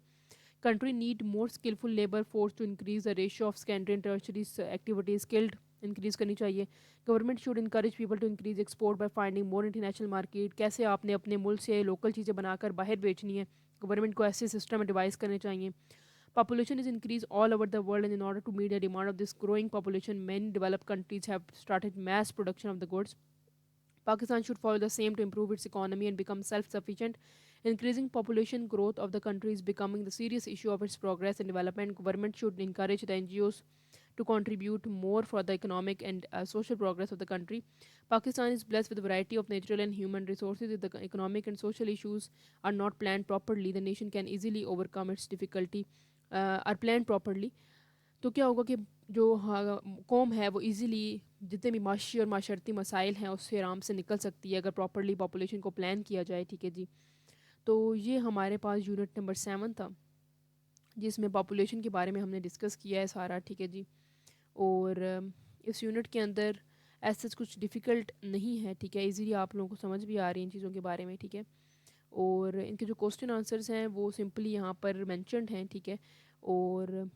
Country need more skillful labor force to increase the ratio of secondary and tertiary activities. Skilled increase करनी चाहिए। Government should encourage people to increase export by finding more international market. कैसे आपने अपने मुल्क से local चीज़ें बनाकर बाहर बेचनी है, गवर्नमेंट को ऐसे सिस्टम डिवाइस करने चाहिए। Population is increased all over the world, and in order to meet the demand of this growing population, many developed countries have started mass production of the goods. Pakistan should follow the same to improve its economy and become self-sufficient. Increasing population growth of the country is becoming the serious issue of its progress and development. Government should encourage the NGOs to contribute more for the economic and social progress of the country. Pakistan is blessed with a variety of natural and human resources. If the economic and social issues are not planned properly, the nation can easily overcome its difficulty. Are planned properly, तो क्या होगा कि जो कौम है वो easily जितने भी माशी और माशरती मसाइल हैं उससे आराम से निकल सकती है अगर प्रॉपरली पॉपुलेशन को प्लान किया जाए, ठीक है जी। तो ये हमारे पास यूनिट नंबर 7 था जिसमें पॉपुलेशन के बारे में हमने डिस्कस किया है सारा, ठीक है जी। और इस यूनिट के अंदर ऐसा कुछ डिफ़िकल्ट नहीं है, ठीक है, इजीली आप लोगों को समझ भी आ रही हैं इन चीज़ों के बारे में, ठीक है। और इनके जो क्वेश्चन आंसर्स हैं वो सिंपली यहाँ पर मेंशन्ड हैं, ठीक है। और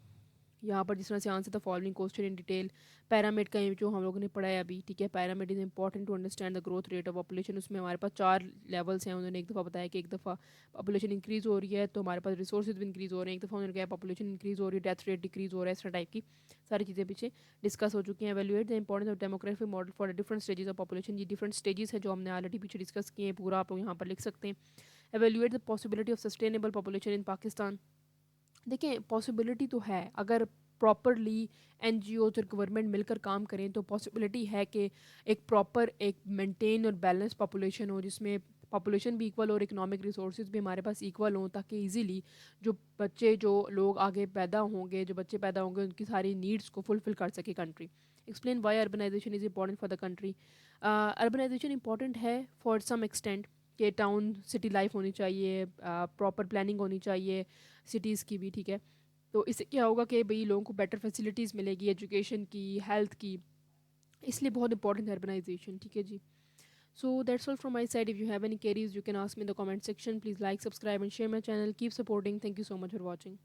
यहाँ पर जिस तरह से answer the following question in detail. Pyramid का जो हम लोगों ने पढ़ा है अभी, ठीक है, pyramid is important to understand the growth rate of population. उसमें हमारे पास 4 लेवल्स हैं। उन्होंने एक दफ़ा बताया कि एक दफ़ा पॉपुलेशन इंक्रीज़ हो रही है तो हमारे पास रिसोर्सेज भी इंक्रीज़ हो रहे हैं, एक दफ़ा उन्होंने कहा पॉपुलेशन इंक्रीज़ हो रही है, डेथ रेट डिक्रीज़ हो रहा है, इस तरह टाइप की सारी चीज़ें पीछे डिस्कस हो चुकी हैं। Evaluate the importance of demographic model for the different stages of population. ये डिफरेंट स्टेजेस है जो हमने ऑलरेडी पीछे डिस्कस किए हैं, पूरा आप लोग यहाँ पर लिख सकते हैं। Evaluate the possibility of sustainable population in Pakistan. देखें, पॉसिबिलिटी तो है, अगर प्रॉपरली एनजीओज और गवर्नमेंट मिलकर काम करें तो पॉसिबिलिटी है कि एक प्रॉपर एक मेंटेन और बैलेंस पॉपुलेशन हो जिसमें पॉपुलेशन भी इक्वल और इकोनॉमिक रिसोर्सेज भी हमारे पास इक्वल हों, ताकि इजीली जो लोग आगे पैदा होंगे, जो बच्चे पैदा होंगे, उनकी सारी नीड्स को फुलफिल कर सके country. Explain why urbanisation is important for the country. Urbanisation important है फॉर सम एक्सटेंट कि टाउन सिटी लाइफ होनी चाहिए, प्रॉपर प्लानिंग होनी चाहिए सिटीज़ की भी, ठीक है। तो इससे क्या होगा कि भाई लोगों को बेटर फैसिलिटीज़ मिलेगी एजुकेशन की, हेल्थ की, इसलिए बहुत इंपॉर्टेंट है अर्बनाइजेशन, ठीक है जी। So that's all from my side. If you have any queries you can ask me in the comment section. Please like, subscribe and share my channel. Keep supporting. Thank you so much for watching.